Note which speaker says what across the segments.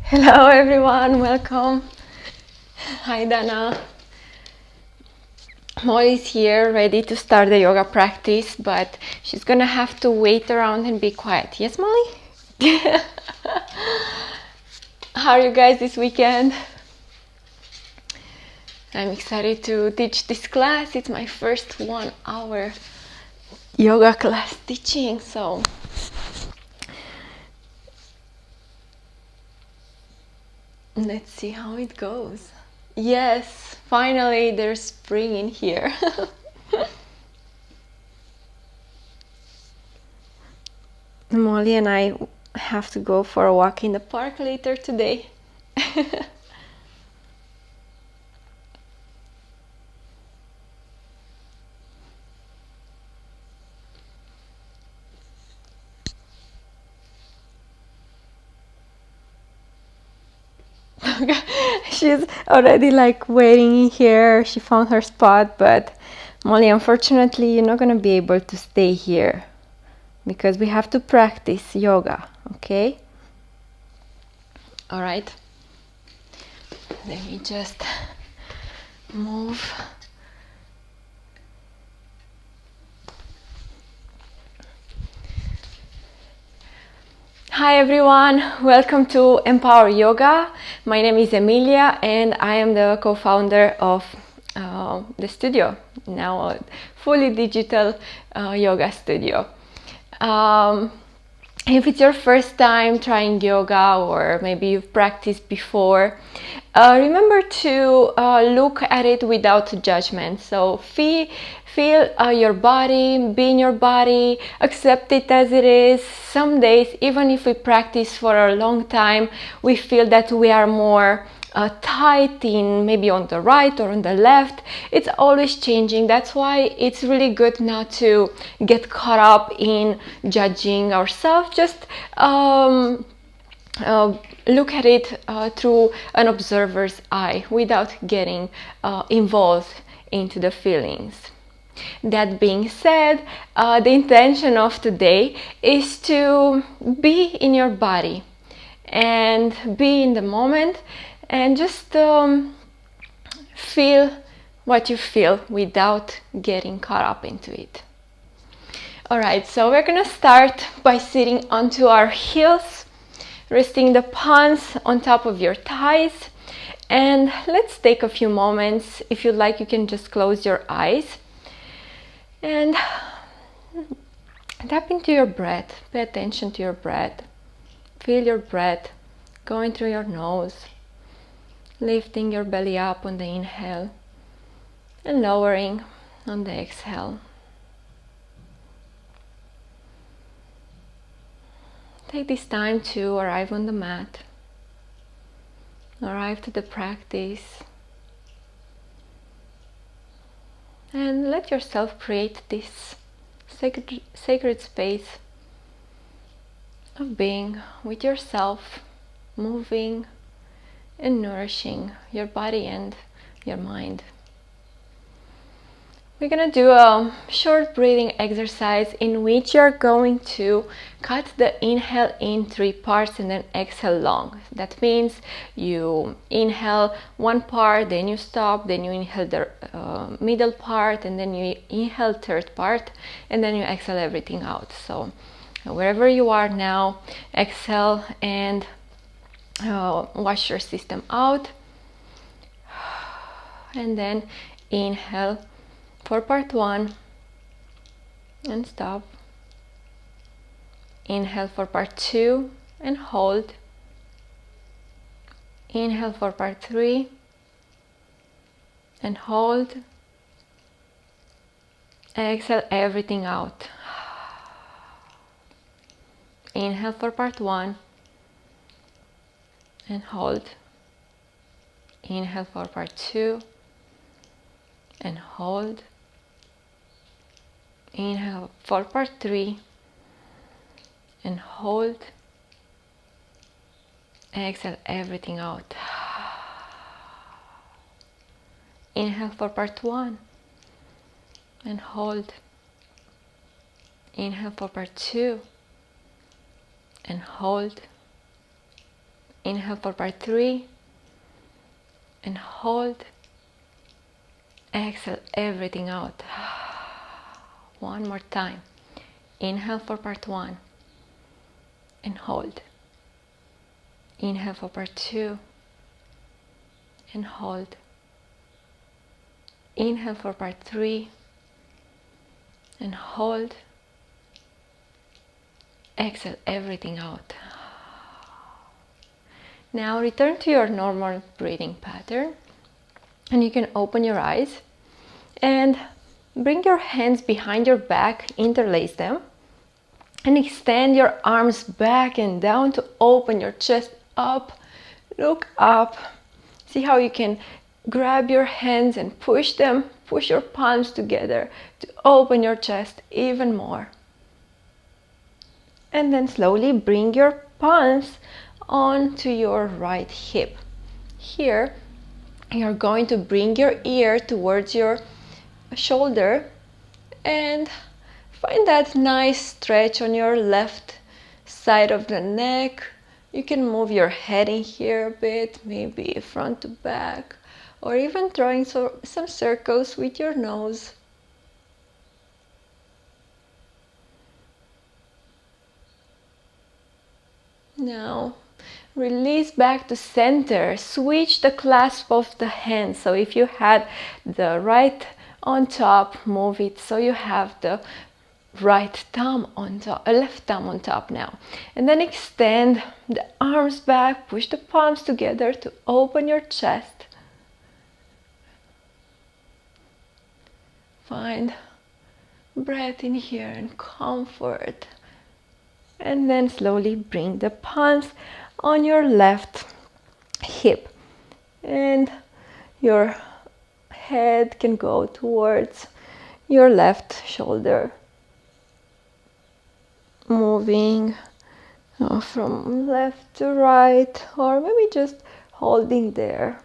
Speaker 1: Hello everyone, welcome. Hi Dana. Molly's here, ready to start the yoga practice, but she's gonna have to wait around and be quiet. Yes, Molly? How are you guys this weekend? I'm excited to teach this class. It's my first 1 hour yoga class teaching, so let's see how it goes. Yes, finally there's spring in here. Molly and I have to go for a walk in the park later today. She's already like waiting in here. She found her spot, but Molly, unfortunately, you're not gonna be able to stay here because we have to practice yoga, okay? All right. Let me just move. Hi everyone, welcome to Mpower Yoga. My name is Emilia and I am the co-founder of the studio, now a fully digital yoga studio. If it's your first time trying yoga or maybe you've practiced before, remember to look at it without judgment. So feel your body, be in your body, accept it as it is. Some days, even if we practice for a long time, we feel that we are more tight in maybe on the right or on the left. It's always changing. That's why it's really good not to get caught up in judging ourselves. Just look at it through an observer's eye without getting involved into the feelings. That being said, the intention of today is to be in your body and be in the moment and just feel what you feel without getting caught up into it. Alright, so we're gonna start by sitting onto our heels, resting the palms on top of your thighs, and let's take a few moments. If you'd like, you can just close your eyes and tap into your breath. Pay attention to your breath. Feel your breath going through your nose, lifting your belly up on the inhale and lowering on the exhale. Take this time to arrive on the mat, arrive to the practice, and let yourself create this sacred space of being with yourself, moving and nourishing your body and your mind. We're gonna do a short breathing exercise in which you're going to cut the inhale in 3 parts and then exhale long. That means you inhale one part, then you stop, then you inhale the middle part, and then you inhale third part, and then you exhale everything out. So wherever you are now, exhale and wash your system out, and then inhale for part 1 and stop. Inhale for part 2 and hold. Inhale for part 3 and hold. Exhale everything out. Inhale for part 1 and hold. Inhale for part 2 and hold. Inhale for part 3 and hold. Exhale everything out. Inhale for part 1 and hold. Inhale for part 2 and hold. Inhale for part 3 and hold. Exhale everything out. One more time. Inhale for part 1 and hold. Inhale for part 2 and hold. Inhale for part 3 and hold. Exhale everything out. Now return to your normal breathing pattern, and you can open your eyes and bring your hands behind your back, interlace them, and extend your arms back and down to open your chest up. Look up. See how you can grab your hands and push them, push your palms together to open your chest even more. And then slowly bring your palms onto your right hip. Here, you're going to bring your ear towards your shoulder and find that nice stretch on your left side of the neck. You can move your head in here a bit, maybe front to back, or even drawing some circles with your nose. Now, release back to center. Switch the clasp of the hands. So if you had the right on top, move it so you have the right thumb on top, left thumb on top now. And then extend the arms back, push the palms together to open your chest. Find breath in here and comfort. And then slowly bring the palms on your left hip. And your head can go towards your left shoulder. Moving from left to right, or maybe just holding there.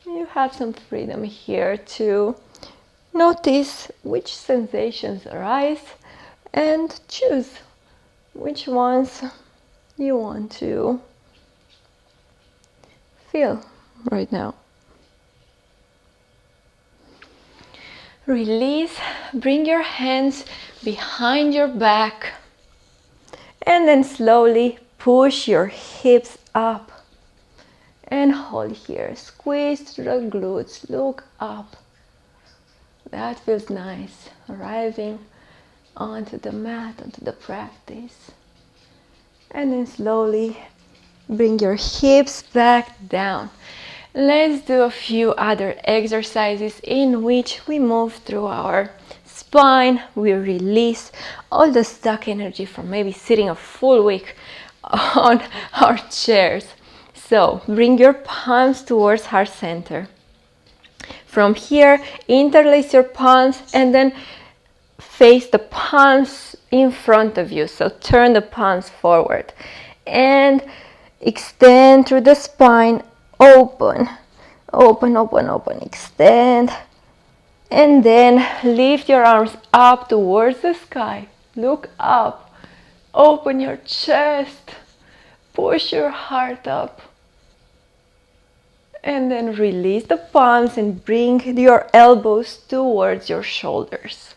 Speaker 1: You have some freedom here to notice which sensations arise and choose which ones you want to feel right now. Release, bring your hands behind your back, and then slowly push your hips up and hold here. Squeeze through the glutes, look up. That feels nice, arriving onto the mat, onto the practice. And then slowly bring your hips back down. Let's do a few other exercises in which we move through our spine. We release all the stuck energy from maybe sitting a full week on our chairs. So bring your palms towards heart center. From here, interlace your palms and then face the palms in front of you. So turn the palms forward and extend through the spine. Open, open, open, open, extend. And then lift your arms up towards the sky. Look up, open your chest, push your heart up. And then release the palms and bring your elbows towards your shoulders.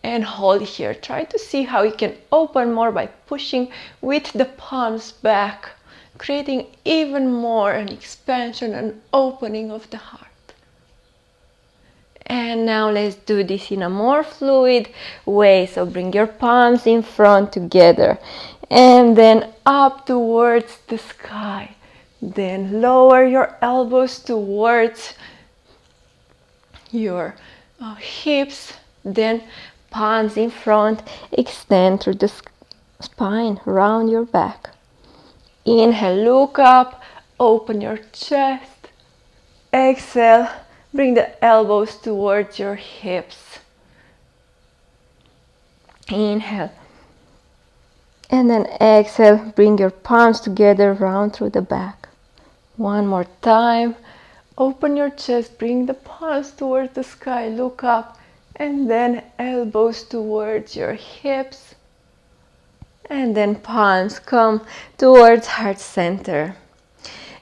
Speaker 1: And hold here. Try to see how you can open more by pushing with the palms back, creating even more an expansion and opening of the heart. And now let's do this in a more fluid way. So bring your palms in front together and then up towards the sky. Then lower your elbows towards your hips. Then palms in front, extend through the spine, round your back. Inhale, look up, open your chest. Exhale, bring the elbows towards your hips. Inhale. And then exhale, bring your palms together, round through the back. One more time. Open your chest, bring the palms towards the sky, look up, and then elbows towards your hips. And then palms come towards heart center.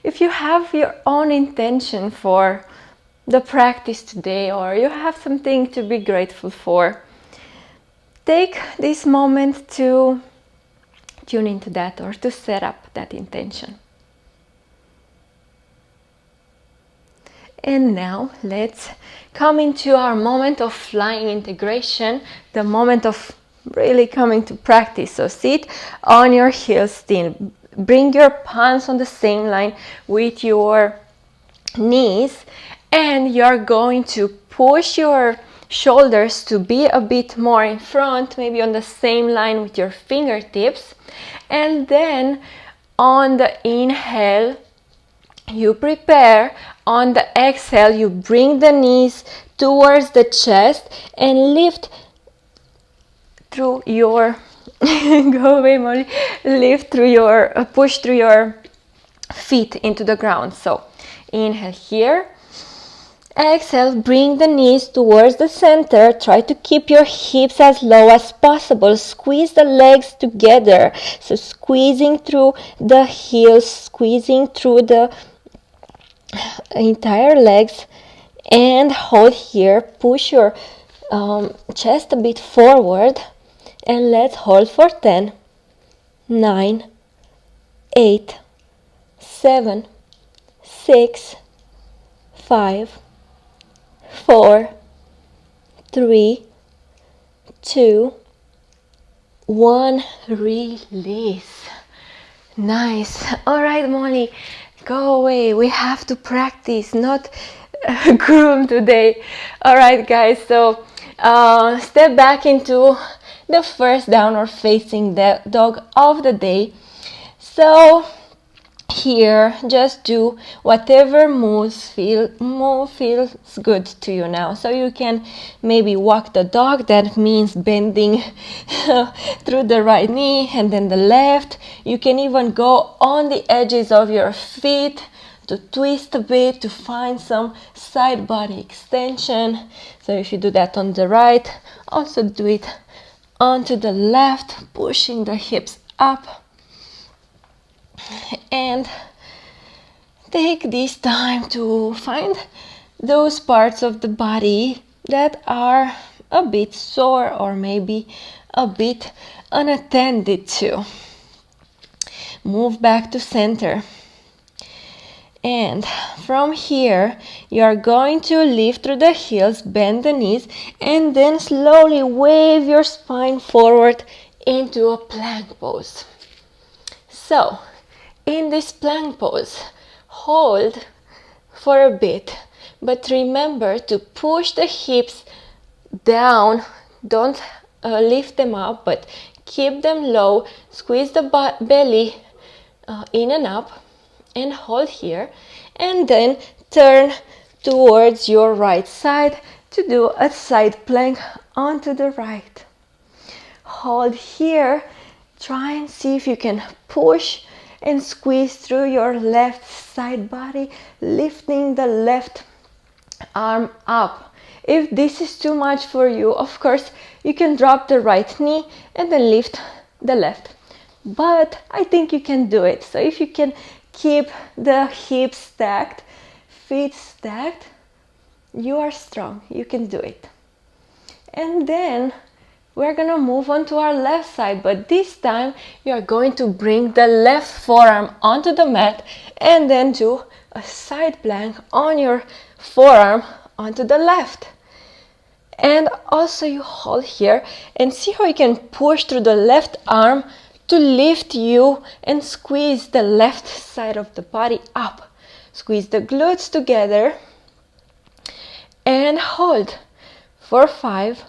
Speaker 1: if you have your own intention for the practice today, or you have something to be grateful for, take this moment to tune into that or to set up that intention. And now let's come into our moment of flying integration, the moment of really coming to practice. So sit on your heels still. Bring your palms on the same line with your knees, and you're going to push your shoulders to be a bit more in front, maybe on the same line with your fingertips. And then on the inhale, you prepare. On the exhale, you bring the knees towards the chest and lift through your go away, Molly. Lift through your push through your feet into the ground. So inhale here. Exhale, bring the knees towards the center. Try to keep your hips as low as possible. Squeeze the legs together. So squeezing through the heels, squeezing through the entire legs, and hold here. Push your chest a bit forward, and let's hold for 10, 9, 8, 7, 6, 5, 4, 3, 2, 1. Release. Nice. All right, Molly, go away. We have to practice, not groom today. All right, guys. So step back into the first downward facing dog of the day. So here, just do whatever move feels good to you now. So you can maybe walk the dog. That means bending through the right knee and then the left. You can even go on the edges of your feet to twist a bit to find some side body extension. So if you do that on the right, also do it onto the left, pushing the hips up. And take this time to find those parts of the body that are a bit sore or maybe a bit unattended to. Move back to center. And from here, you are going to lift through the heels, bend the knees, and then slowly wave your spine forward into a plank pose. So, in this plank pose, hold for a bit, but remember to push the hips down. Don't lift them up, but keep them low. Squeeze the belly in and up, and hold here. And then turn towards your right side to do a side plank onto the right. Hold here. Try and see if you can push and squeeze through your left side body, lifting the left arm up. If this is too much for you, of course, you can drop the right knee and then lift the left. But I think you can do it. So if you can keep the hips stacked, feet stacked, you are strong. You can do it. And then we're gonna move on to our left side, but this time you are going to bring the left forearm onto the mat and then do a side plank on your forearm onto the left. And also you hold here and see how you can push through the left arm to lift you and squeeze the left side of the body up. Squeeze the glutes together and hold for 5,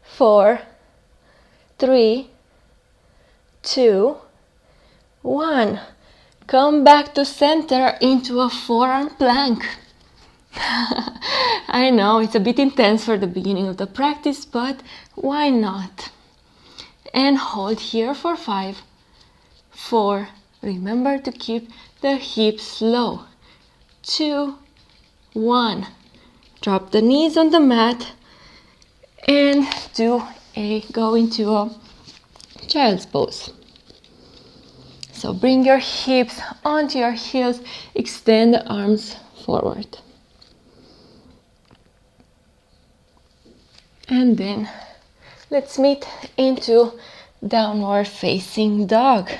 Speaker 1: 4, 3, 2, 1. Come back to center into a forearm plank. I know it's a bit intense for the beginning of the practice, but why not? And hold here for 5, 4. Remember to keep the hips low. 2, 1. Drop the knees on the mat and go into a child's pose. So bring your hips onto your heels, extend the arms forward. And then let's meet into downward facing dog.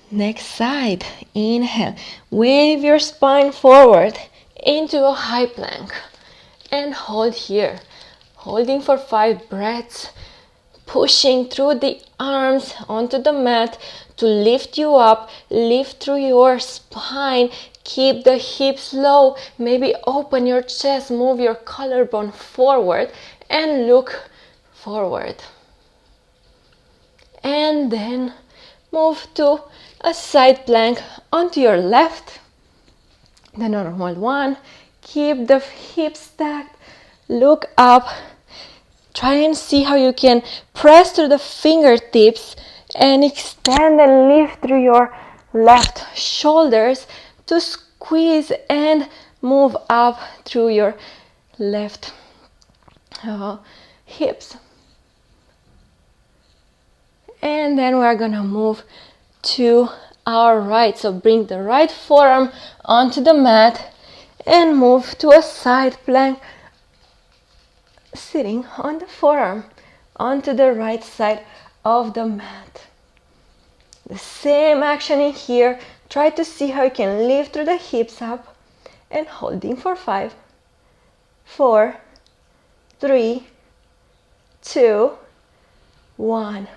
Speaker 1: Next side, inhale, wave your spine forward into a high plank and hold here, holding for 5 breaths, pushing through the arms onto the mat to lift you up, lift through your spine, keep the hips low, maybe open your chest, move your collarbone forward and look forward. And then move to a side plank onto your left, the normal one. Keep the hips stacked, look up, try and see how you can press through the fingertips and extend and lift through your left shoulders to squeeze and move up through your left hips. And then we're gonna move to our right. So bring the right forearm onto the mat and move to a side plank, sitting on the forearm onto the right side of the mat. The same action in here. Try to see how you can lift through the hips up and holding for 5, 4, 3, 2, 1.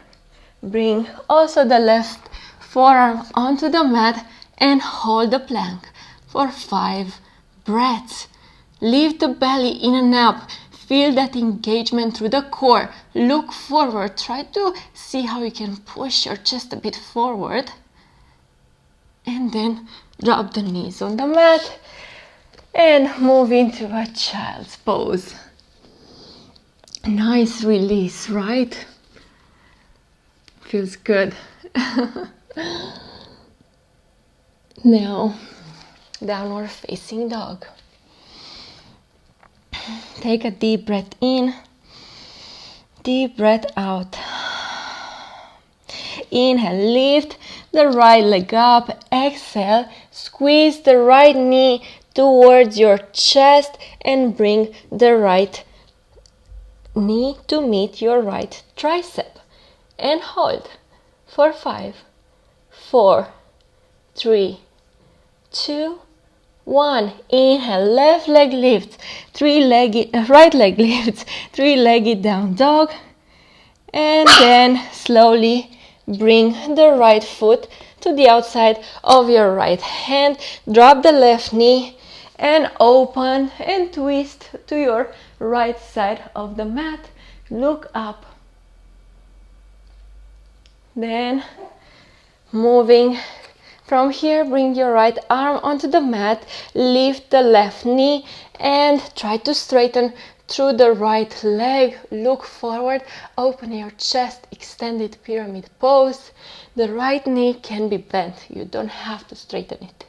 Speaker 1: Bring also the left forearm onto the mat and hold the plank for 5 breaths. Lift the belly in and up. Feel that engagement through the core. Look forward. Try to see how you can push your chest a bit forward. And then drop the knees on the mat and move into a child's pose. Nice release, right? Feels good. Now, downward facing dog. Take a deep breath in, deep breath out. Inhale, lift the right leg up. Exhale, squeeze the right knee towards your chest and bring the right knee to meet your right tricep. And hold for 5, 4, 3, 2, 1. Inhale, left leg lifts, right leg lifts, 3-legged down dog. And then slowly bring the right foot to the outside of your right hand. Drop the left knee and open and twist to your right side of the mat. Look up. Then moving from here, bring your right arm onto the mat, lift the left knee and try to straighten through the right leg. Look forward, open your chest, extended pyramid pose. The right knee can be bent, you don't have to straighten it.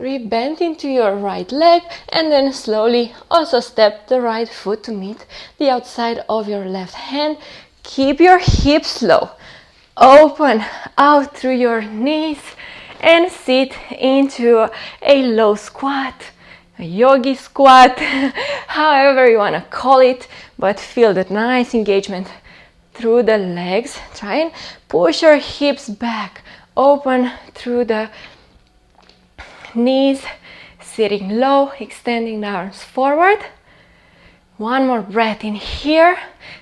Speaker 1: Rebend into your right leg and then slowly also step the right foot to meet the outside of your left hand. Keep your hips low, open out through your knees and sit into a low squat, a yogi squat, however you want to call it, but feel that nice engagement through the legs. Try and push your hips back, open through the knees, sitting low, extending the arms forward. One more breath in here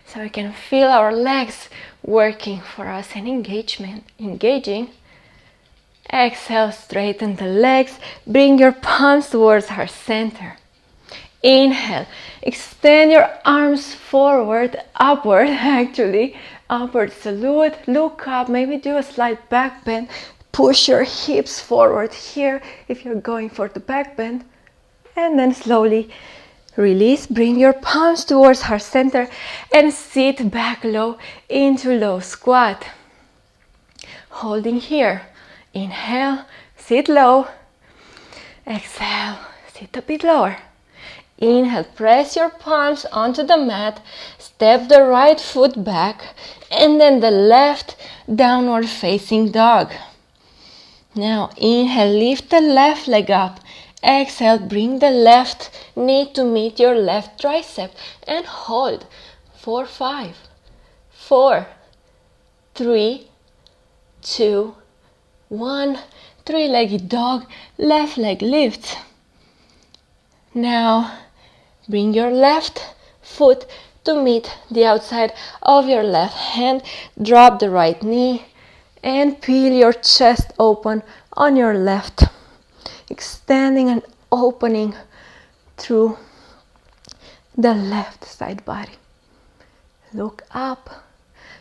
Speaker 1: so we can feel our legs working for us and engaging. Exhale, straighten the legs, bring your palms towards our center. Inhale, extend your arms forward, upward actually, upward salute, look up, maybe do a slight back bend, push your hips forward here if you're going for the back bend, and then slowly release, bring your palms towards heart center and sit back low into low squat. Holding here. Inhale, sit low. Exhale, sit a bit lower. Inhale, press your palms onto the mat, step the right foot back, and then the left downward facing dog. Now inhale, lift the left leg up. Exhale, bring the left knee to meet your left tricep and hold for 5, 4, 3, 2, 1. Three-legged dog, left leg lifts. Now bring your left foot to meet the outside of your left hand. Drop the right knee and peel your chest open on your left, extending and opening through the left side body. Look up,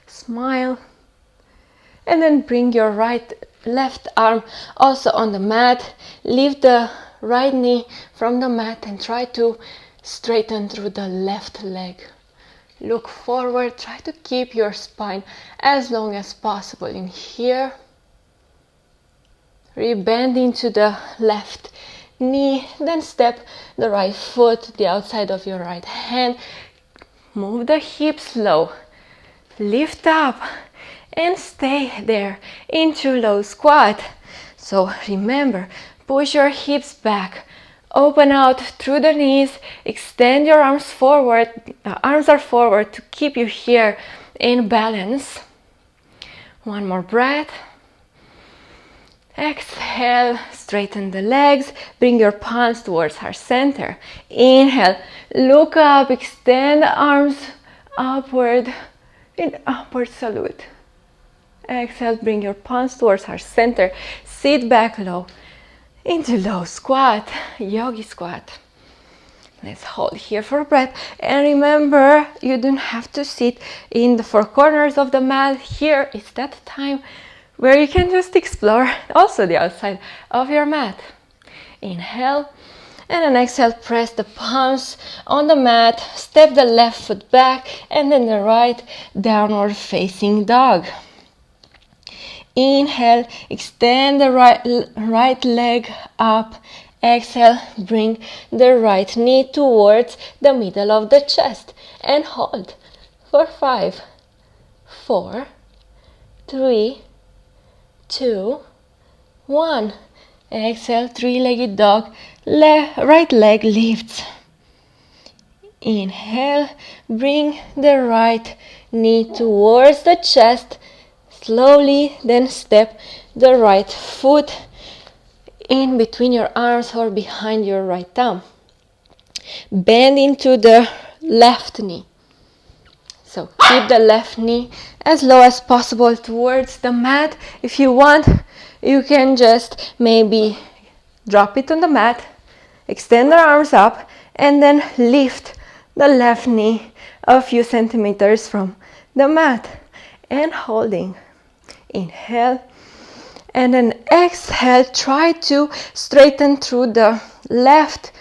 Speaker 1: smile, and then bring your left arm also on the mat. Lift the right knee from the mat and try to straighten through the left leg. Look forward, try to keep your spine as long as possible in here. Rebend into the left knee, then step the right foot to the outside of your right hand. Move the hips low, lift up and stay there into low squat. So remember, push your hips back, open out through the knees, extend your arms forward. Arms are forward to keep you here in balance. One more breath. Exhale, straighten the legs, bring your palms towards heart center. Inhale, look up, extend the arms upward in upward salute. Exhale, bring your palms towards heart center. Sit back low into low squat, yogi squat. Let's hold here for breath. And remember, you don't have to sit in the four corners of the mat. Here is that time where you can just explore also the outside of your mat. Inhale, and then exhale, press the palms on the mat, step the left foot back, and then the right downward facing dog. Inhale, extend the right leg up. Exhale, bring the right knee towards the middle of the chest and hold for 5, 4, 3, 2, 1. Exhale, three-legged dog, right leg lifts. Inhale, bring the right knee towards the chest. Slowly, then step the right foot in between your arms or behind your right thumb. Bend into the left knee. So keep the left knee as low as possible towards the mat. If you want, you can just maybe drop it on the mat, extend the arms up, and then lift the left knee a few centimeters from the mat and holding. Inhale, and then exhale. Try to straighten through the left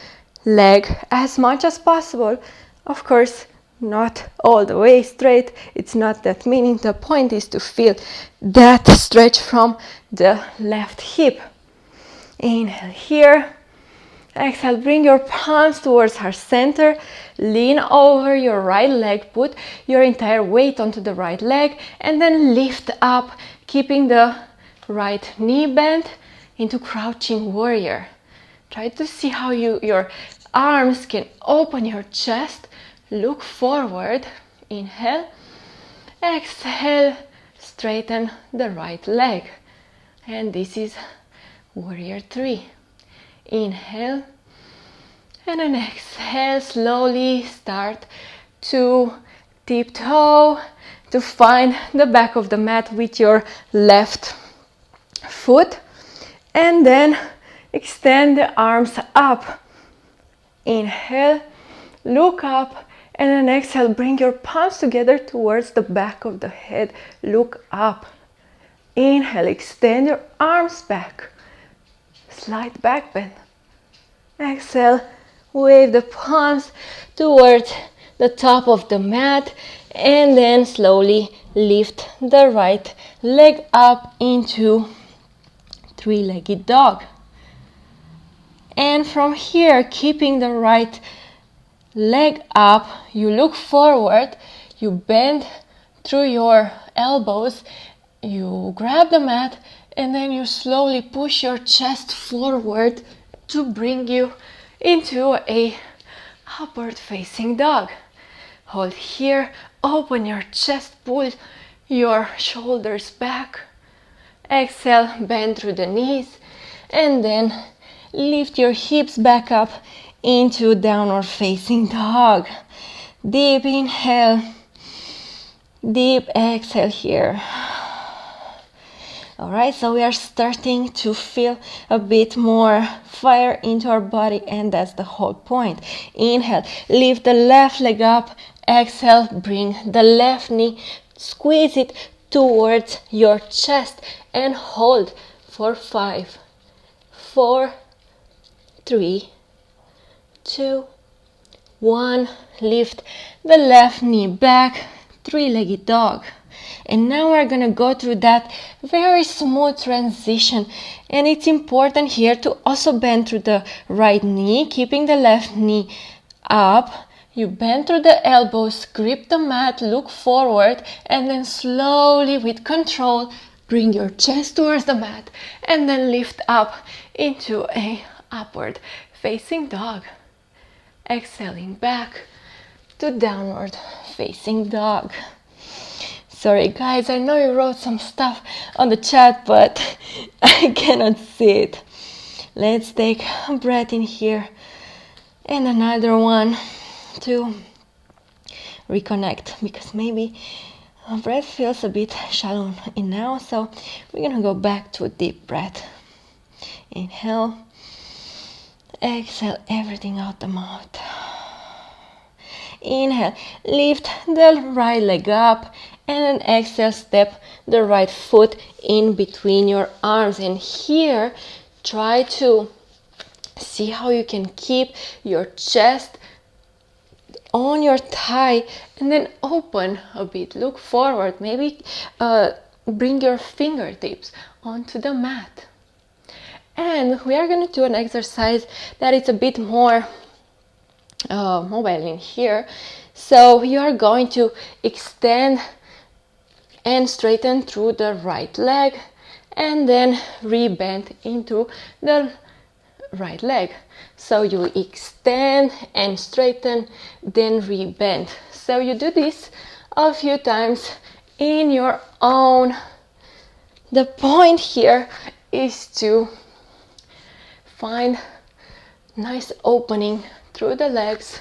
Speaker 1: leg as much as possible. Of course, not all the way straight. It's not that meaning. The point is to feel that stretch from the left hip. Inhale here. Exhale, bring your palms towards heart center. Lean over your right leg. Put your entire weight onto the right leg and then lift up, keeping the right knee bent into crouching warrior. Try to see how your arms can open your chest. Look forward. Inhale. Exhale. Straighten the right leg. And this is warrior 3. Inhale. And then exhale. Slowly start to tiptoe to find the back of the mat with your left foot. And then extend the arms up. Inhale. Look up. And then exhale, bring your palms together towards the back of the head. Look up. Inhale, extend your arms back. Slight back bend. Exhale, wave the palms towards the top of the mat. And then slowly lift the right leg up into three-legged dog. And from here, keeping the right leg up, you look forward, you bend through your elbows, you grab the mat, and then you slowly push your chest forward to bring you into a upward facing dog. Hold here, open your chest, pull your shoulders back. Exhale, bend through the knees, and then lift your hips back up into downward facing dog. Deep inhale, deep exhale here. Alright, so we are starting to feel a bit more fire into our body, and that's the whole point. Inhale, lift the left leg up. Exhale, bring the left knee, squeeze it towards your chest and hold for 5, 4, 3, 2, 1. Lift the left knee back, three-legged dog. And now we're gonna go through that very smooth transition, and it's important here to also bend through the right knee, keeping the left knee up. You bend through the elbows, grip the mat, look forward, and then slowly with control bring your chest towards the mat and then lift up into a upward facing dog. Exhaling back to downward facing dog. Sorry guys, I know you wrote some stuff on the chat, but I cannot see it. Let's take a breath in here and another one to reconnect, because maybe our breath feels a bit shallow in now, so we're gonna go back to a deep breath. Inhale, exhale everything out the mouth. Inhale, lift the right leg up, and then exhale, step the right foot in between your arms. And here, try to see how you can keep your chest on your thigh and then open a bit. Look forward. Maybe bring your fingertips onto the mat. And we are going to do an exercise that is a bit more mobile in here. So you are going to extend and straighten through the right leg and then rebend into the right leg. So you extend and straighten, then rebend. So you do this a few times in your own. The point here is to find nice opening through the legs,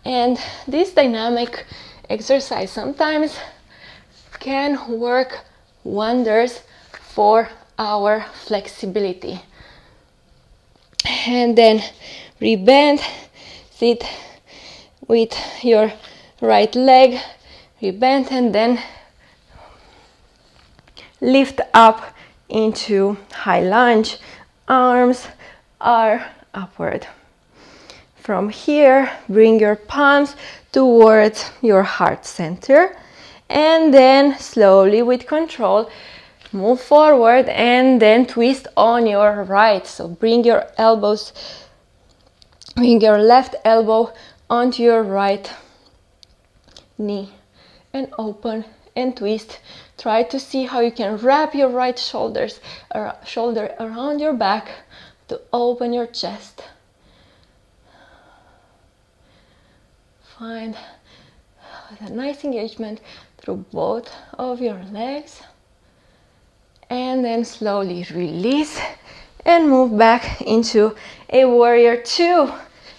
Speaker 1: and this dynamic exercise sometimes can work wonders for our flexibility. And then rebend, sit with your right leg, rebend, and then lift up into high lunge. Arms are upward. From here, bring your palms towards your heart center, and then slowly with control move forward and then twist on your right. So bring your elbows, bring your left elbow onto your right knee and open and twist. Try to see how you can wrap your right shoulder around your back to open your chest. Find a nice engagement through both of your legs, and then slowly release and move back into a warrior two.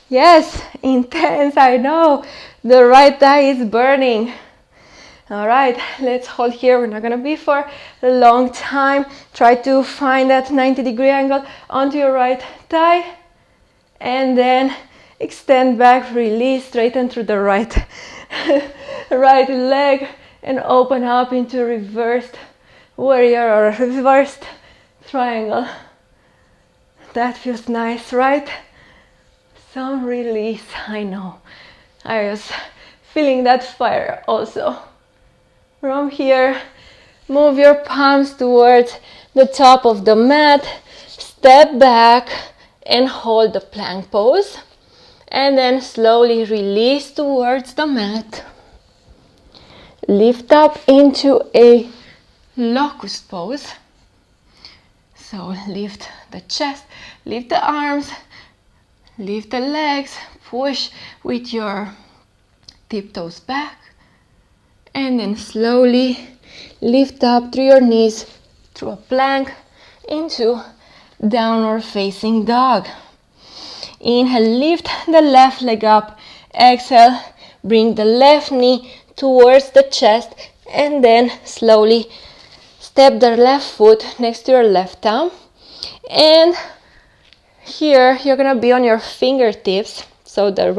Speaker 1: Yes, intense, I know. The right thigh is burning. All right, let's hold here. We're not gonna be for a long time. Try to find that 90-degree angle onto your right thigh, and then extend back, release, straighten through the right right leg, and open up into reversed warrior or reversed triangle. That feels nice, right? Some release, I know. I was feeling that fire also. From here, move your palms towards the top of the mat, step back and hold the plank pose. and then slowly release towards the mat. Lift up into a locust pose. So lift the chest, lift the arms, lift the legs, push with your tiptoes back, and then slowly lift up through your knees through a plank into downward facing dog. Inhale, lift the left leg up. Exhale, bring the left knee towards the chest, and then slowly step the left foot next to your left thumb. And here you're gonna be on your fingertips. So the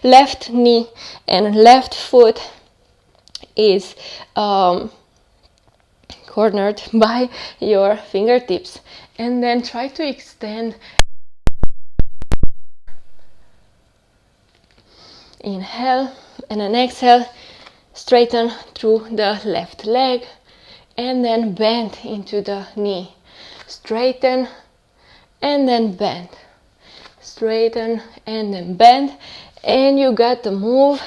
Speaker 1: left knee and left foot is cornered by your fingertips. And then try to extend. Inhale, and then exhale, straighten through the left leg, and then bend into the knee. Straighten, and then bend. Straighten, and then bend. And you got to move.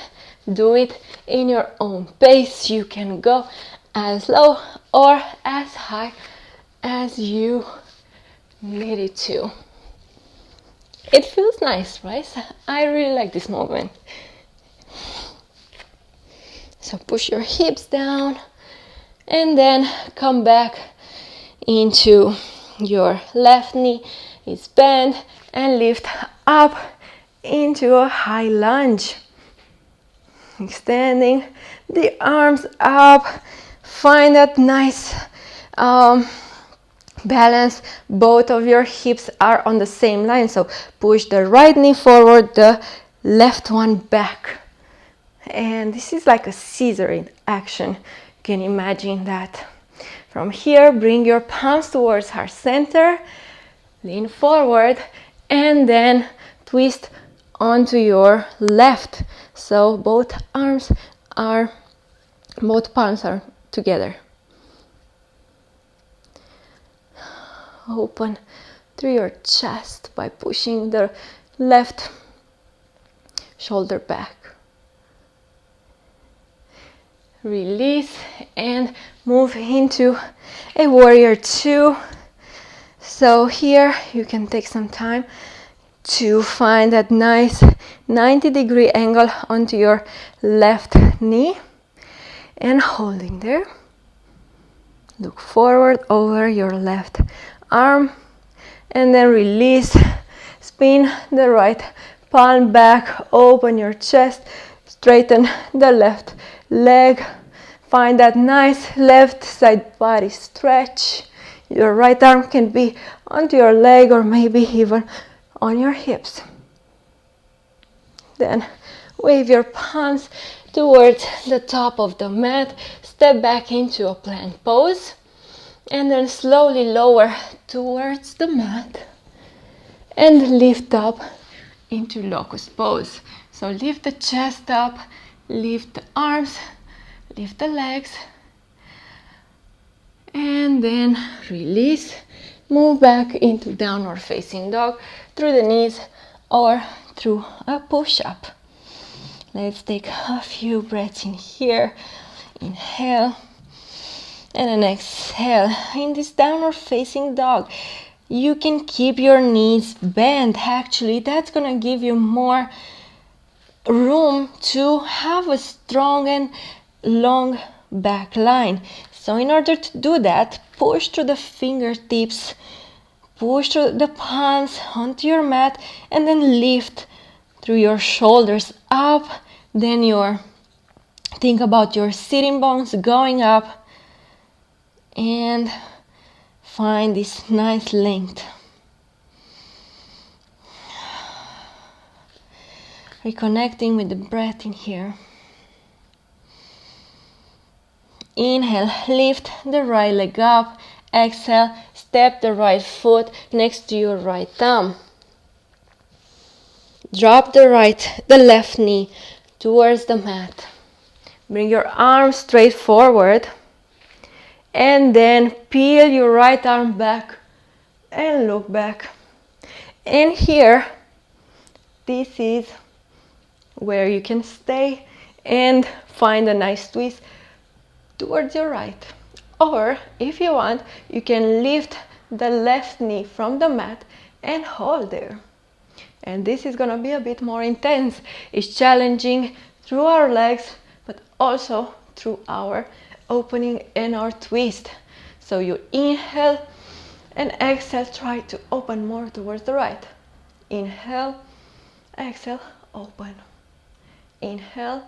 Speaker 1: Do it in your own pace. You can go as low or as high as you need it to. It feels nice, right? I really like this movement. So push your hips down and then come back into your left knee is bent and lift up into a high lunge. Extending the arms up. Find that nice balance. Both of your hips are on the same line. So push the right knee forward, the left one back. And this is like a scissor in action. You can imagine that. From here, bring your palms towards heart center. Lean forward and then twist onto your left. So both palms are together. Open through your chest by pushing the left shoulder back. Release and move into a warrior two. So here you can take some time to find that nice 90-degree angle onto your left knee and holding there. Look forward over your left arm and then release. Spin the right palm back, open your chest, straighten the left leg. Find that nice left side body stretch. Your right arm can be onto your leg or maybe even on your hips. Then wave your palms towards the top of the mat. Step back into a plank pose. And then slowly lower towards the mat. And lift up into locust pose. So lift the chest up, lift the arms, lift the legs, and then release. Move back into downward facing dog through the knees or through a push-up. Let's take a few breaths in here. Inhale and then exhale. In this downward facing dog, you can keep your knees bent. Actually, that's gonna give you more room to have a strong and long back line. So in order to do that, push through the fingertips, push through the palms onto your mat, and then lift through your shoulders up. Then think about your sitting bones going up and find this nice length. Reconnecting with the breath in here. Inhale, lift the right leg up. Exhale, step the right foot next to your right thumb. Drop the left knee towards the mat. Bring your arms straight forward. And then peel your right arm back and look back. And here, this is where you can stay and find a nice twist towards your right. Or if you want, you can lift the left knee from the mat and hold there. And this is gonna be a bit more intense. It's challenging through our legs, but also through our opening and our twist. So you inhale and exhale, try to open more towards the right. Inhale, exhale, open. Inhale,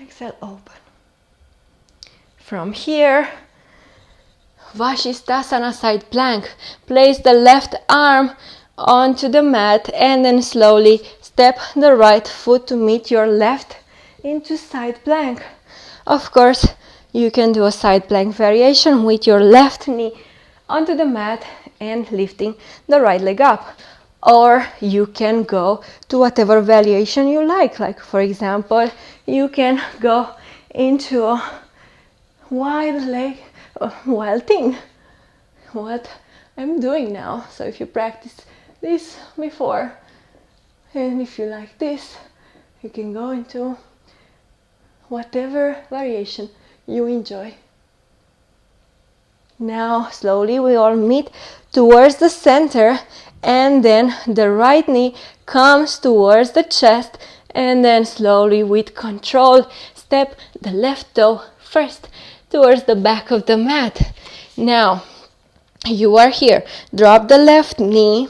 Speaker 1: exhale, open. From here, Vashisthasana side plank. Place the left arm onto the mat and then slowly step the right foot to meet your left into side plank. Of course, you can do a side plank variation with your left knee onto the mat and lifting the right leg up. Or you can go to whatever variation you like. Like for example, you can go into a wide leg, wild thing. What I'm doing now. So if you practice this before, and if you like this, you can go into whatever variation you enjoy. Now slowly we all meet towards the center, and then the right knee comes towards the chest, and then slowly with control step the left toe first towards the back of the mat. Now you are here. Drop the left knee,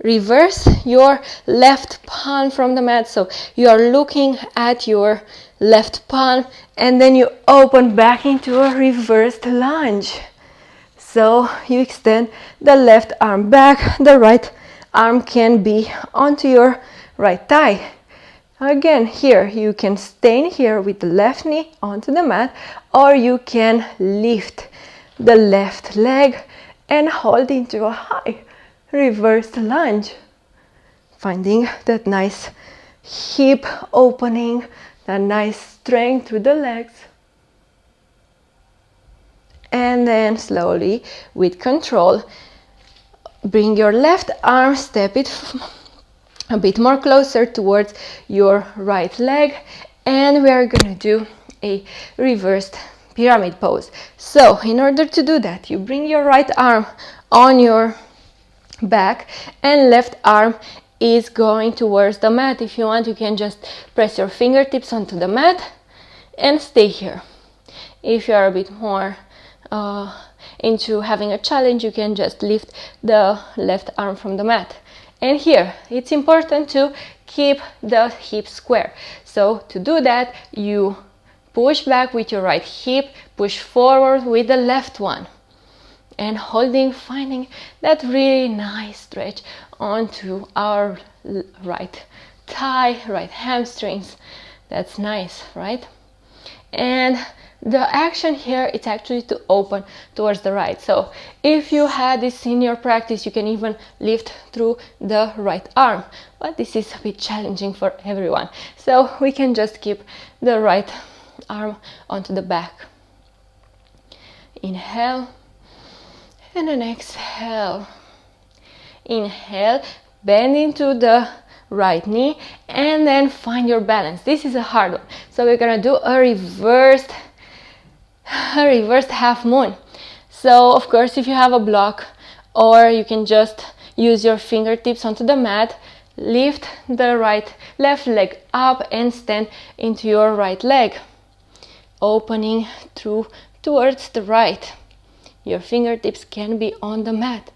Speaker 1: reverse your left palm from the mat, so you are looking at your left palm, and then you open back into a reversed lunge. So you extend the left arm back, the right arm can be onto your right thigh. Again, here you can stay here with the left knee onto the mat, or you can lift the left leg and hold into a high reversed lunge. Finding that nice hip opening, that nice strength through the legs. And then slowly, with control, bring your left arm, step it a bit more closer towards your right leg, and we are going to do a reversed pyramid pose. So in order to do that, you bring your right arm on your back and left arm is going towards the mat. If you want, you can just press your fingertips onto the mat and stay here. If you are a bit more into having a challenge, you can just lift the left arm from the mat. And here, it's important to keep the hip square. So to do that, you push back with your right hip, push forward with the left one. And holding, finding that really nice stretch onto our right thigh, right hamstrings. That's nice, right? And the action here is actually to open towards the right. So if you had this in your practice, you can even lift through the right arm. But this is a bit challenging for everyone. So we can just keep the right arm onto the back. Inhale. And then exhale. Inhale, bend into the right knee, and then find your balance. This is a hard one. So we're gonna do a reversed half moon. So of course, if you have a block, or you can just use your fingertips onto the mat, lift the left leg up and stand into your right leg, opening through towards the right. Your fingertips can be on the mat,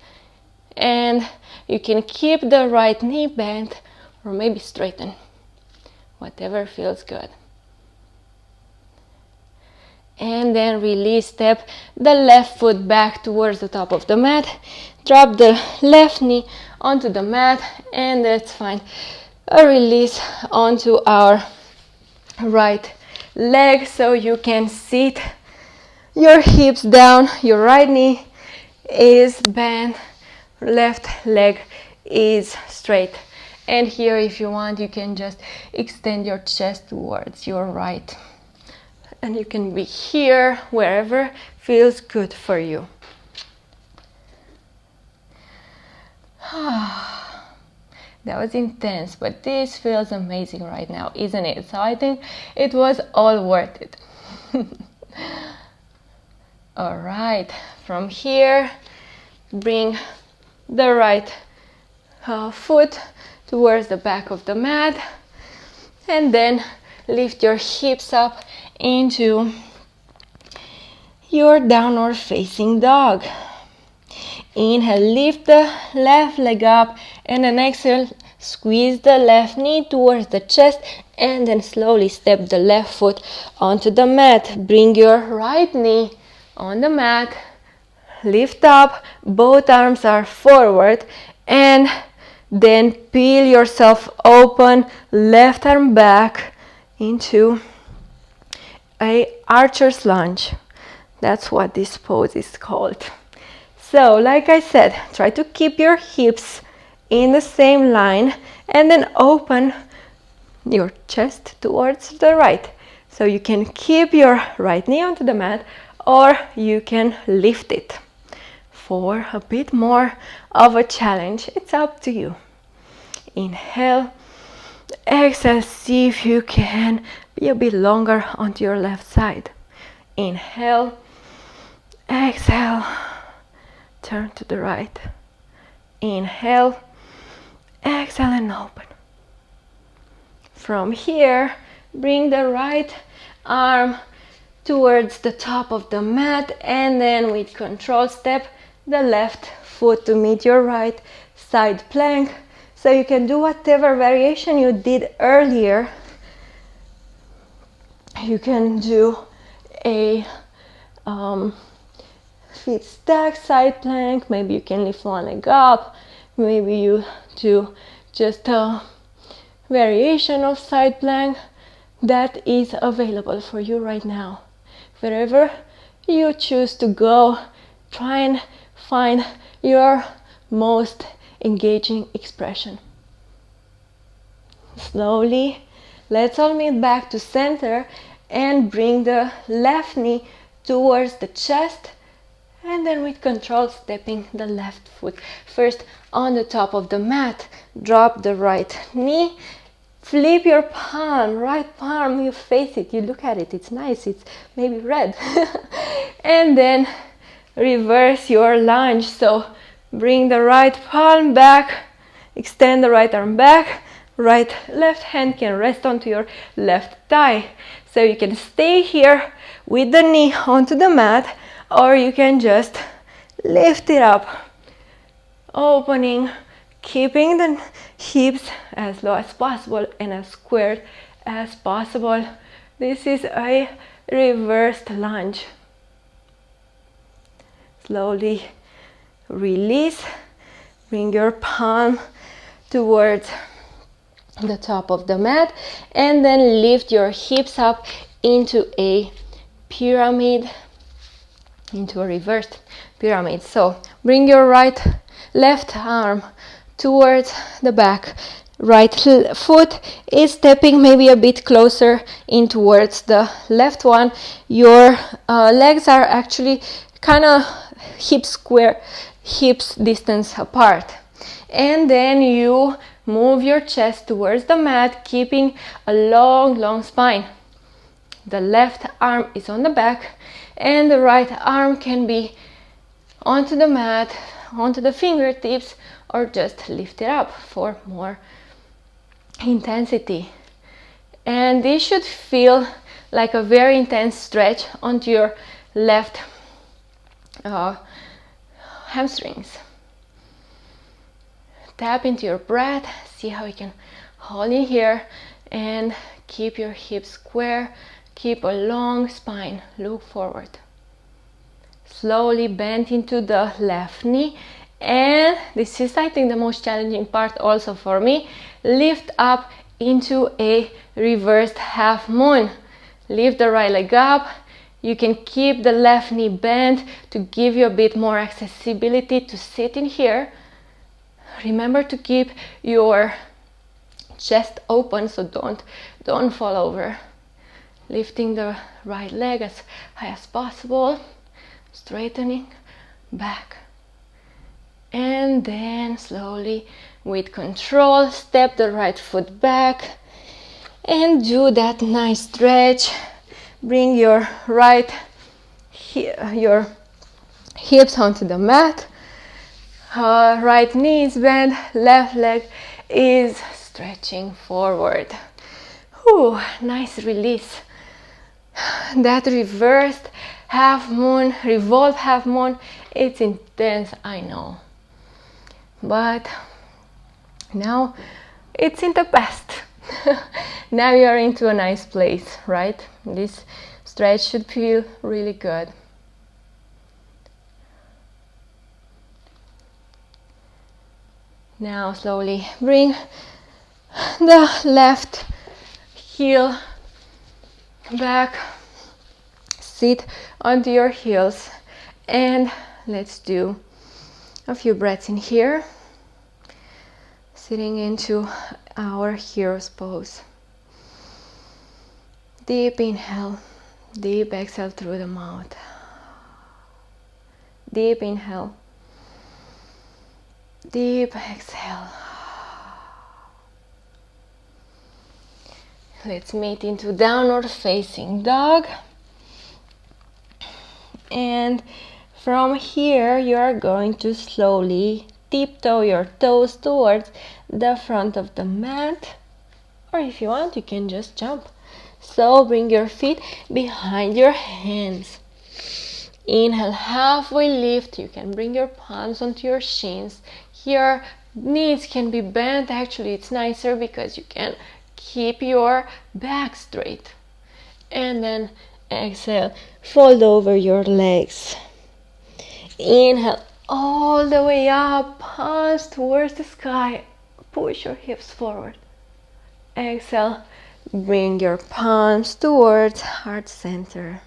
Speaker 1: and you can keep the right knee bent or maybe straighten, whatever feels good. And then release, step the left foot back towards the top of the mat, drop the left knee onto the mat, and let's find a release onto our right leg, so you can sit your hips down, your right knee is bent, left leg is straight. And here, if you want, you can just extend your chest towards your right. And you can be here, wherever feels good for you. That was intense, but this feels amazing right now, isn't it? So I think it was all worth it. All right, from here, bring the right foot towards the back of the mat, and then lift your hips up into your downward facing dog. Inhale, lift the left leg up, and then exhale, squeeze the left knee towards the chest, and then slowly step the left foot onto the mat. Bring your right knee on the mat, lift up, both arms are forward, and then peel yourself open, left arm back into a archer's lunge. That's what this pose is called. So, like I said, try to keep your hips in the same line and then open your chest towards the right. So you can keep your right knee onto the mat, or you can lift it for a bit more of a challenge. It's up to you. Inhale, exhale, see if you can be a bit longer onto your left side. Inhale, exhale, turn to the right. Inhale, exhale, and open. From here, bring the right arm towards the top of the mat, and then with control step the left foot to meet your right side plank. So you can do whatever variation you did earlier. You can do a feet stack side plank, maybe you can lift one leg up, maybe you do just a variation of side plank that is available for you right now. Wherever you choose to go, try and find your most engaging expression. Slowly, let's all meet back to center and bring the left knee towards the chest, and then with control stepping the left foot first on the top of the mat. Drop the right knee, flip your palm, right palm, you face it, you look at it, it's nice, it's maybe red. And then reverse your lunge. So bring the right palm back, extend the right arm back, left hand can rest onto your left thigh. So you can stay here with the knee onto the mat, or you can just lift it up, opening, keeping the hips as low as possible and as squared as possible. This is a reversed lunge. Slowly release, bring your palm towards the top of the mat, and then lift your hips up into a pyramid, into a reversed pyramid. So bring your left arm towards the back, right foot is stepping maybe a bit closer in towards the left one. Your legs are actually kind of hips distance apart, and then you move your chest towards the mat, keeping a long spine. The left arm is on the back, and the right arm can be onto the mat, onto the fingertips, or just lift it up for more intensity. And this should feel like a very intense stretch onto your left hamstrings. Tap into your breath, see how you can hold in here and keep your hips square, keep a long spine, look forward. Slowly bend into the left knee, and this is, I think, the most challenging part also for me. Lift up into a reversed half moon. Lift the right leg up. You can keep the left knee bent to give you a bit more accessibility to sit in here. Remember to keep your chest open, so don't fall over. Lifting the right leg as high as possible, straightening back And then slowly, with control, step the right foot back and do that nice stretch. Bring your your hips onto the mat. Right knee is bent, left leg is stretching forward. Whew, nice release. That reversed half moon, revolve half moon, it's intense, I know. But now it's in the past. Now you are into a nice place, right? This stretch should feel really good. Now slowly bring the left heel back, sit onto your heels, and let's do a few breaths in here, sitting into our hero's pose. Deep inhale, deep exhale through the mouth. Deep inhale, deep exhale. Let's meet into downward facing dog. And from here you are going to slowly tiptoe your toes towards the front of the mat. Or if you want, you can just jump. So bring your feet behind your hands. Inhale, halfway lift. You can bring your palms onto your shins. Here, knees can be bent. Actually, it's nicer because you can keep your back straight. And then exhale, fold over your legs. Inhale, all the way up, palms towards the sky. Push your hips forward. Exhale, bring your palms towards heart center.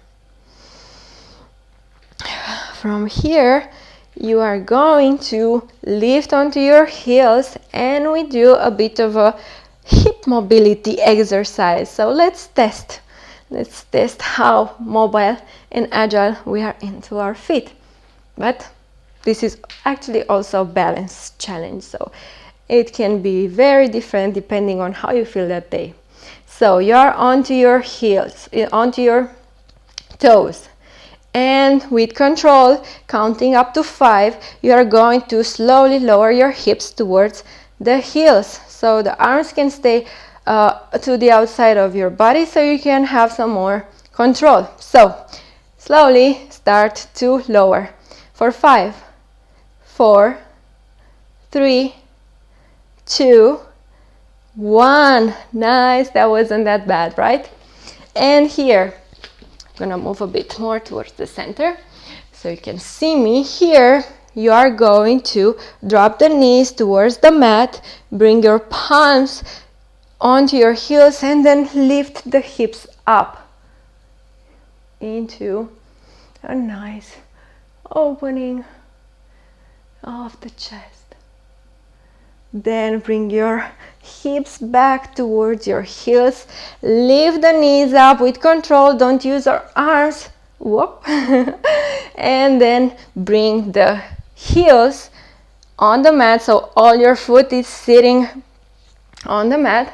Speaker 1: From here, you are going to lift onto your heels and we do a bit of a hip mobility exercise. So let's test how mobile and agile we are into our feet. But this is actually also a balance challenge, so it can be very different depending on how you feel that day. So you're onto your heels, onto your toes, and with control, counting up to 5, you are going to slowly lower your hips towards the heels, so the arms can stay to the outside of your body, so you can have some more control. So slowly start to lower for 5, 4, 3, 2, 1. Nice, that wasn't that bad, right? And here, I'm gonna move a bit more towards the center so you can see me. Here, you are going to drop the knees towards the mat, bring your palms onto your heels, and then lift the hips up into a nice opening of the chest. Then bring your hips back towards your heels. Lift the knees up with control. Don't use our arms. Whoop. And then bring the heels on the mat. So all your foot is sitting on the mat.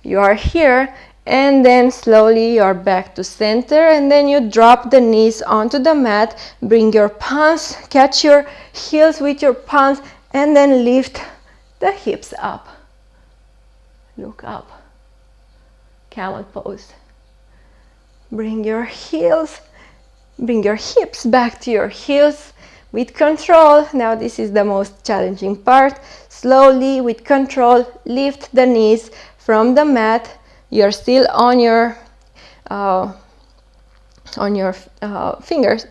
Speaker 1: You are here. And then slowly you are back to center. And then you drop the knees onto the mat. Bring your palms. Catch your heels with your palms. And then lift the hips up. Look up. Camel pose. Bring your hips back to your heels with control. Now this is the most challenging part. Slowly, with control, lift the knees from the mat. You're still on your fingers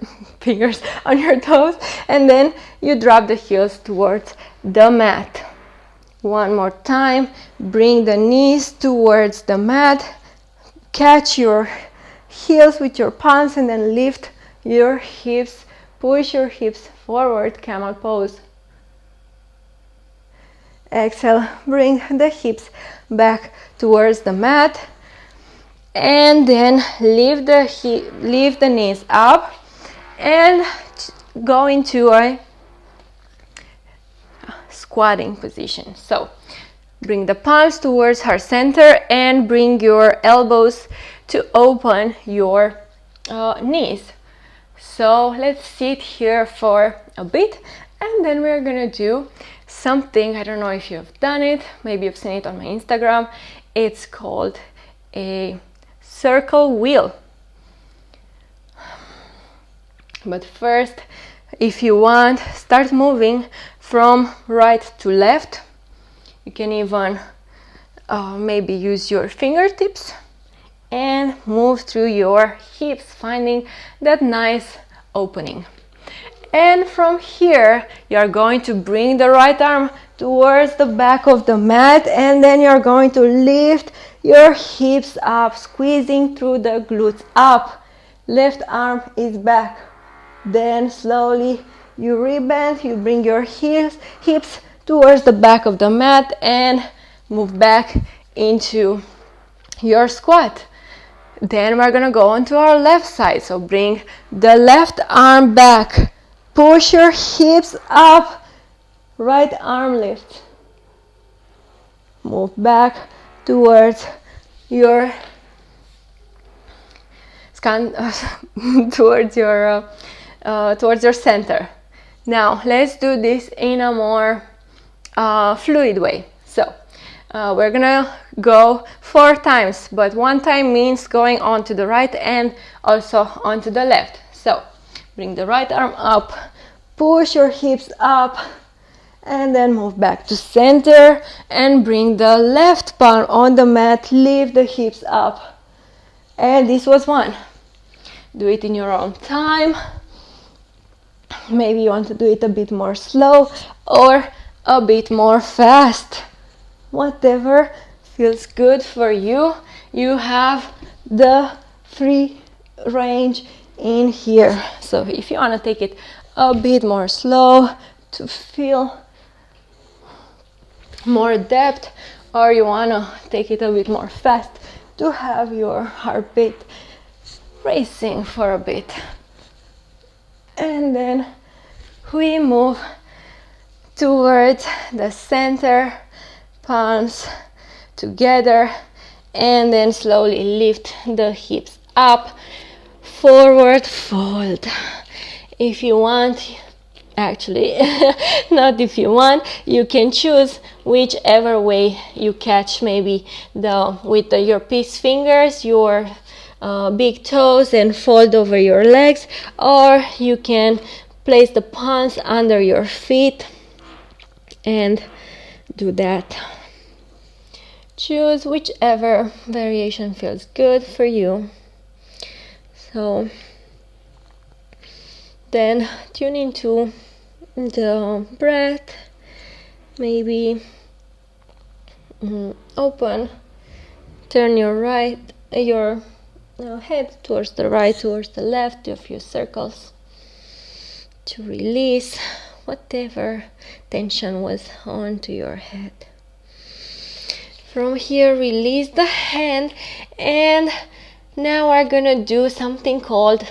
Speaker 1: on your toes, and then you drop the heels towards the mat. One more time, bring the knees towards the mat, catch your heels with your palms, and then lift your hips, push your hips forward, camel pose. Exhale, bring the hips back towards the mat, and then lift the knees up and go into a squatting position. So bring the palms towards heart center and bring your elbows to open your knees. So let's sit here for a bit, and then we're gonna do something. I don't know if you've done it, maybe you've seen it on my Instagram. It's called a circle wheel. But first, if you want, start moving from right to left. You can even maybe use your fingertips and move through your hips, finding that nice opening. And from here, you're going to bring the right arm towards the back of the mat, and then you're going to lift your hips up, squeezing through the glutes up. Left arm is back. Then slowly you rebend, you bring your hips towards the back of the mat and move back into your squat. Then we're gonna go onto our left side. So bring the left arm back, push your hips up, right arm lift. Move back towards your towards your center. Now let's do this in a more fluid way. So we're gonna go 4 times, but 1 time means going on to the right and also onto the left. So bring the right arm up, push your hips up, and then move back to center and bring the left palm on the mat, lift the hips up. And this was 1. Do it in your own time. Maybe you want to do it a bit more slow or a bit more fast. Whatever feels good for you. You have the free range in here. So if you want to take it a bit more slow to feel more depth, or you want to take it a bit more fast to have your heartbeat racing for a bit. And then we move towards the center, palms together, and then slowly lift the hips up, forward fold. If you want, actually not if you want, you can choose whichever way you catch, maybe with your peace fingers, your big toes, and fold over your legs, or you can place the palms under your feet and do that. Choose whichever variation feels good for you. So then tune into the breath, maybe turn your head towards the right, towards the left, do a few circles to release whatever tension was onto your head. From here, release the hand, and now we're gonna do something called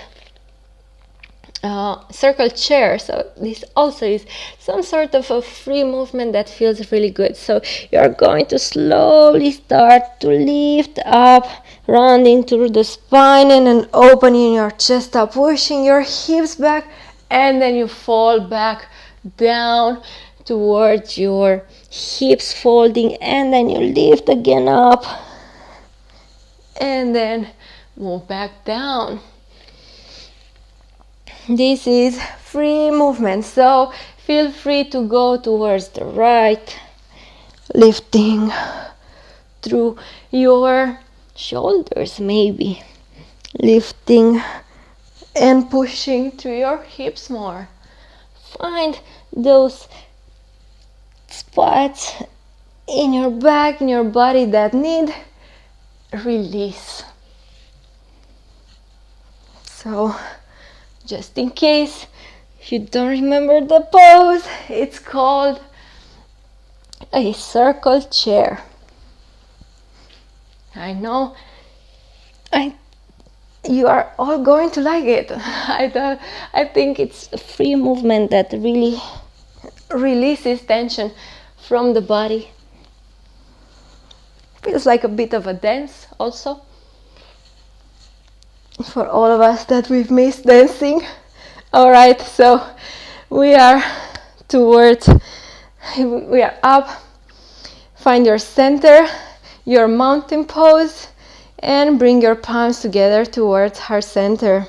Speaker 1: circle chair. So this also is some sort of a free movement that feels really good. So you're going to slowly start to lift up, rounding through the spine and then opening your chest up, pushing your hips back, and then you fall back down towards your hips, folding, and then you lift again up and then move back down. This is free movement, so feel free to go towards the right, lifting through your shoulders, maybe lifting and pushing through your hips more. Find those spots in your back, in your body that need release. So just in case you don't remember the pose, it's called a circle chair. I know you are all going to like it. I think it's a free movement that really releases tension from the body. Feels like a bit of a dance also. For all of us that we've missed dancing. Alright, so we are up. Find your center, your mountain pose, and bring your palms together towards heart center.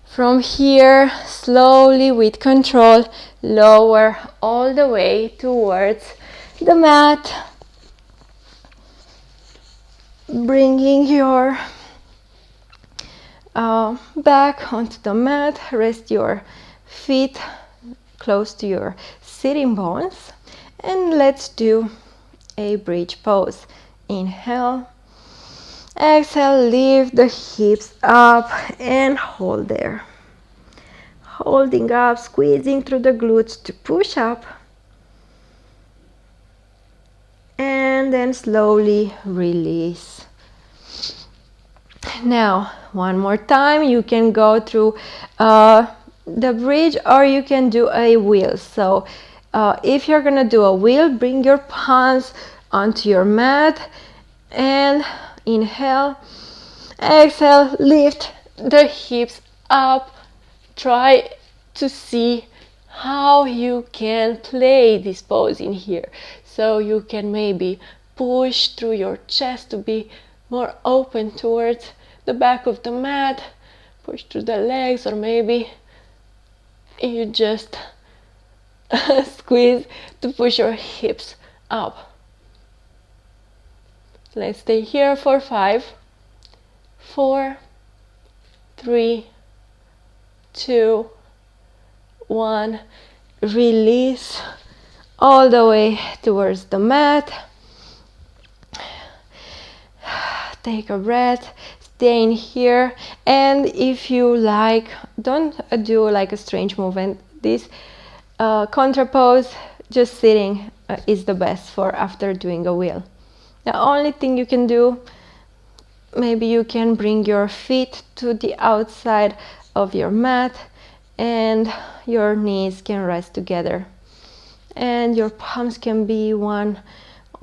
Speaker 1: From here, slowly with control, lower all the way towards the mat. Bringing your back onto the mat, rest your feet close to your sitting bones, and let's do a bridge pose. Inhale, exhale, lift the hips up and hold there. Holding up, squeezing through the glutes to push up, and then slowly release. Now, one more time, you can go through the bridge or you can do a wheel. So if you're gonna do a wheel, bring your palms onto your mat and inhale, exhale, lift the hips up. Try to see how you can play this pose in here. So you can maybe push through your chest to be more open towards the back of the mat, push through the legs, or maybe you just squeeze to push your hips up. Let's stay here for 5, 4, 3, 2, 1. Release all the way towards the mat. Take a breath, stay in here, and if you like, don't do like a strange movement. This contra pose, just sitting is the best for after doing a wheel. The only thing you can do, maybe you can bring your feet to the outside of your mat and your knees can rest together. And your palms can be one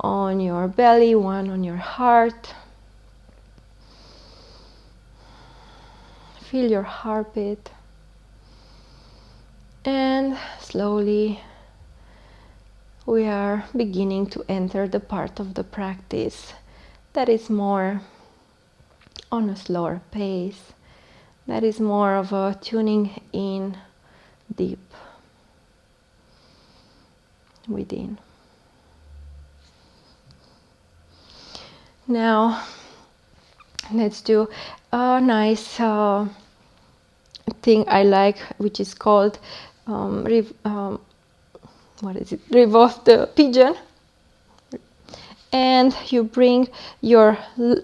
Speaker 1: on your belly, one on your heart. Feel your heartbeat. And slowly we are beginning to enter the part of the practice that is more on a slower pace, that is more of a tuning in deep within. Now let's do a nice thing I like, which is called revolve the pigeon. And you bring your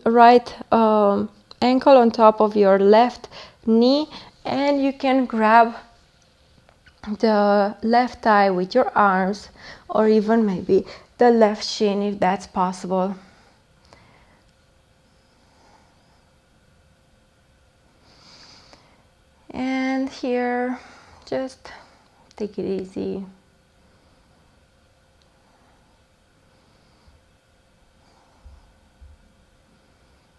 Speaker 1: right ankle on top of your left knee, and you can grab the left thigh with your arms, or even maybe the left shin if that's possible. And here, just take it easy.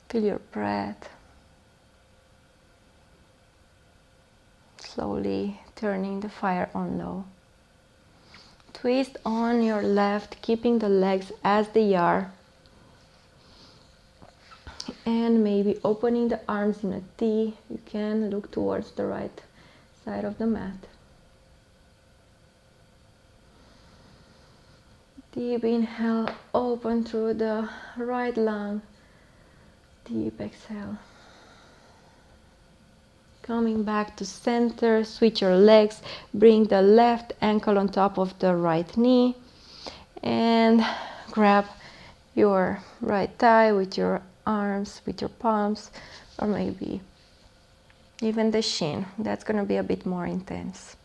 Speaker 1: Feel your breath. Slowly turning the fire on low. Twist on your left, keeping the legs as they are. And maybe opening the arms in a T. You can look towards the right side of the mat. Deep inhale, open through the right lung. Deep exhale. Coming back to center, switch your legs, bring the left ankle on top of the right knee and grab your right thigh with your arms, with your palms, or maybe even the shin. That's going to be a bit more intense.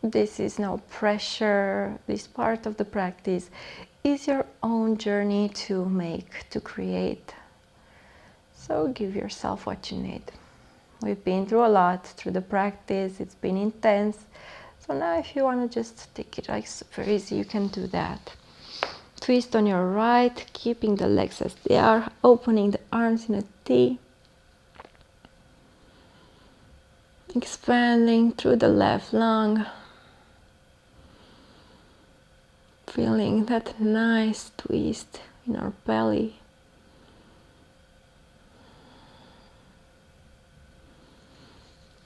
Speaker 1: This is no pressure. This part of the practice is your own journey to make, to create. So give yourself what you need. We've been through a lot through the practice. It's been intense. So now if you want to just take it like super easy, you can do that. Twist on your right, keeping the legs as they are, opening the arms in a T. Expanding through the left lung. Feeling that nice twist in our belly.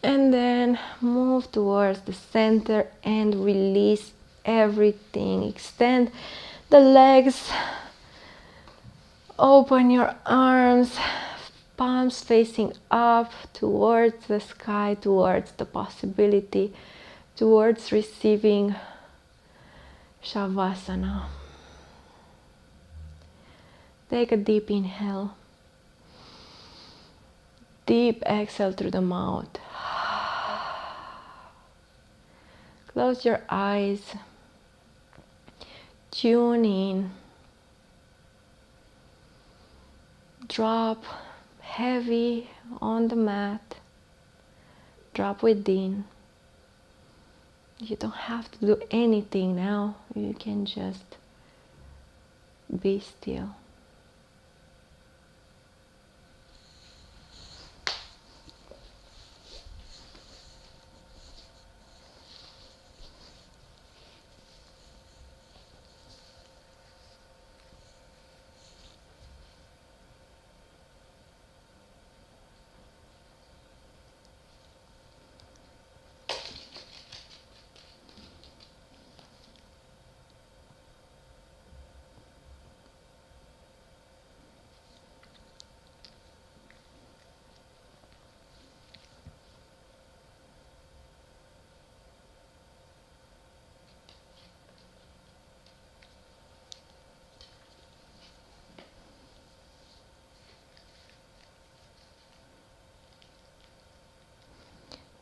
Speaker 1: And then move towards the center and release everything. Extend the legs. Open your arms, palms facing up towards the sky, towards the possibility, towards receiving Shavasana. Take a deep inhale. Deep exhale through the mouth. Close your eyes. Tune in. Drop heavy on the mat. Drop within. You don't have to do anything now. You can just be still.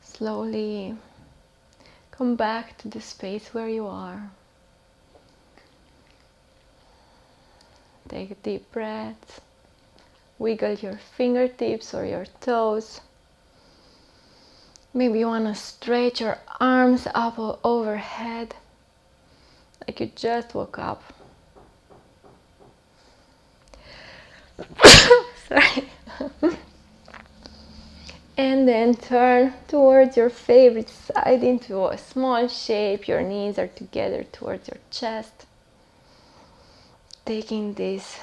Speaker 1: Slowly come back to the space where you are. Take a deep breath. Wiggle your fingertips or your toes. Maybe you want to stretch your arms up or overhead, like you just woke up. Sorry. And then turn towards your favorite side into a small shape. Your knees are together towards your chest. Taking this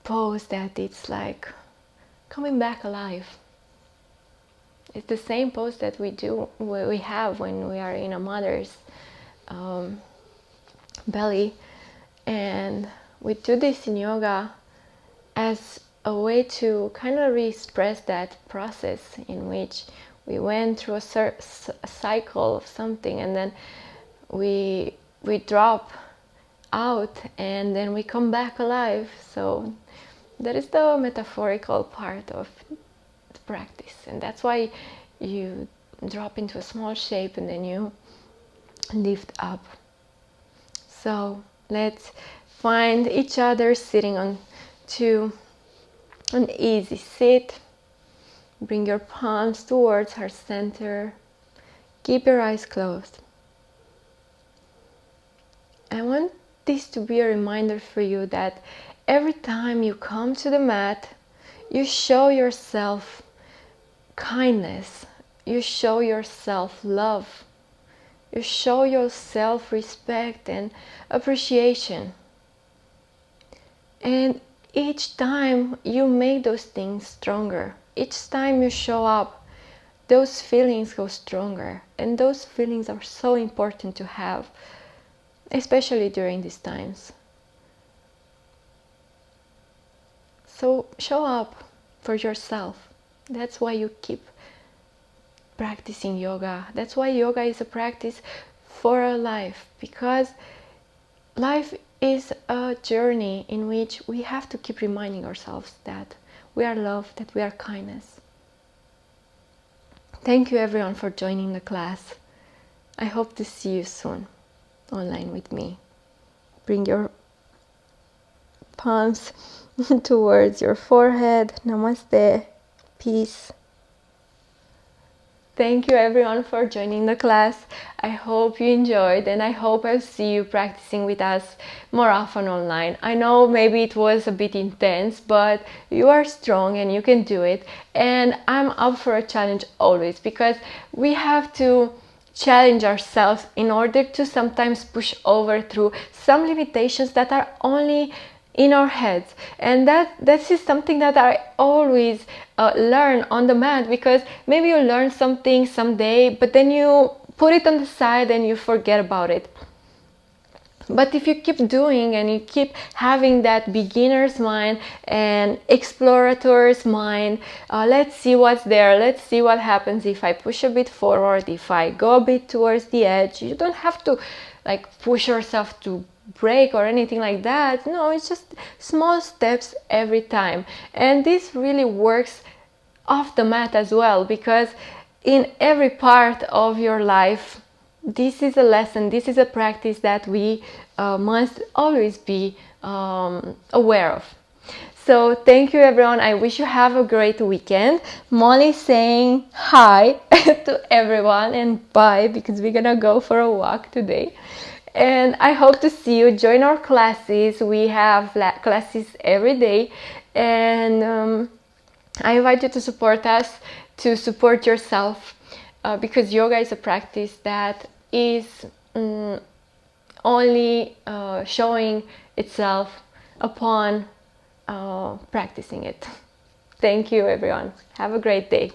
Speaker 1: pose that it's like coming back alive. It's the same pose that we have when we are in a mother's belly, and we do this in yoga as a way to kind of re-express that process in which we went through a cycle of something, and then we drop out and then we come back alive. So that is the metaphorical part of the practice, and that's why you drop into a small shape and then you lift up. So let's find each other sitting on to an easy sit. Bring your palms towards our center. Keep your eyes closed. I want this to be a reminder for you that every time you come to the mat, you show yourself kindness, you show yourself love, you show yourself respect and appreciation. And each time you make those things stronger, each time you show up, those feelings go stronger. And those feelings are so important to have, especially during these times. So show up for yourself. That's why you keep practicing yoga. That's why yoga is a practice for a life, because life is a journey in which we have to keep reminding ourselves that we are love, that we are kindness. Thank you everyone for joining the class. I hope to see you soon online with me. Bring your palms towards your forehead. Namaste. Peace. Thank you everyone for joining the class. I hope you enjoyed, and I hope I'll see you practicing with us more often online. I know maybe it was a bit intense, but you are strong and you can do it. And I'm up for a challenge always, because we have to challenge ourselves in order to sometimes push over through some limitations that are only in our heads. And that is something that I always learn on the mat, because maybe you learn something someday, but then you put it on the side and you forget about it. But if you keep doing and you keep having that beginner's mind and explorator's mind, let's see what's there, let's see what happens if I push a bit forward, if I go a bit towards the edge. You don't have to like push yourself to break or anything like that. No, it's just small steps every time. And this really works off the mat as well, because in every part of your life, this is a lesson, this is a practice that we must always be aware of. So thank you everyone. I wish you have a great weekend. Molly saying hi to everyone and bye, because we're gonna go for a walk today. And I hope to see you. Join our classes. We have classes every day, and I invite you to support us, to support yourself, because yoga is a practice that is only showing itself upon practicing it. Thank you everyone. Have a great day.